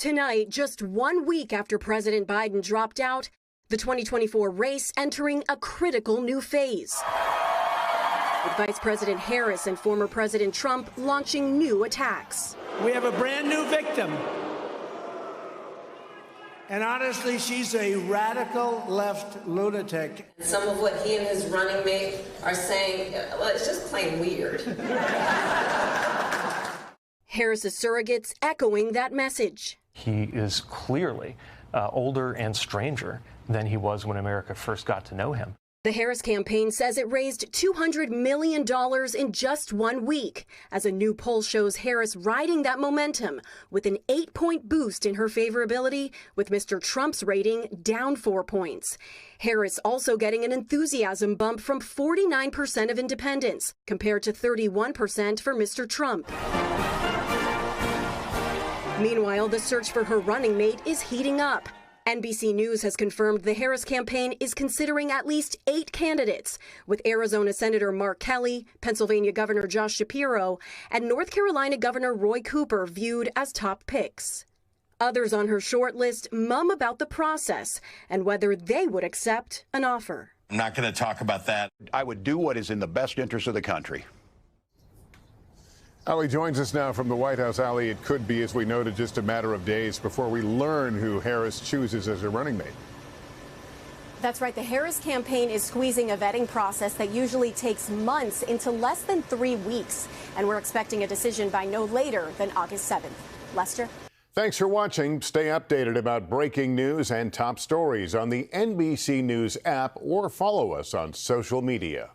Tonight, just 1 week after President Biden dropped out, the 2024 race entering a critical new phase, with Vice President Harris and former President Trump launching new attacks. We have a brand new victim. And honestly, she's a radical left lunatic. Some of what he and his running mate are saying, well, it's just plain weird. Harris's surrogates echoing that message. He is clearly older and stranger than he was when America first got to know him. The Harris campaign says it raised $200 million in just 1 week, as a new poll shows Harris riding that momentum with an 8-point boost in her favorability, with Mr. Trump's rating down 4 points. Harris also getting an enthusiasm bump from 49% of independents, compared to 31% for Mr. Trump. Meanwhile, the search for her running mate is heating up. NBC News has confirmed the Harris campaign is considering at least 8 candidates, with Arizona Senator Mark Kelly, Pennsylvania Governor Josh Shapiro, and North Carolina Governor Roy Cooper viewed as top picks. Others on her short list mum about the process and whether they would accept an offer. I'm not going to talk about that. I would do what is in the best interest of the country. Allie joins us now from the White House. Allie, it could be, as we noted, just a matter of days before we learn who Harris chooses as her running mate. That's right. The Harris campaign is squeezing a vetting process that usually takes months into less than 3 weeks. And we're expecting a decision by no later than August 7th. Lester? Thanks for watching. Stay updated about breaking news and top stories on the NBC News app or follow us on social media.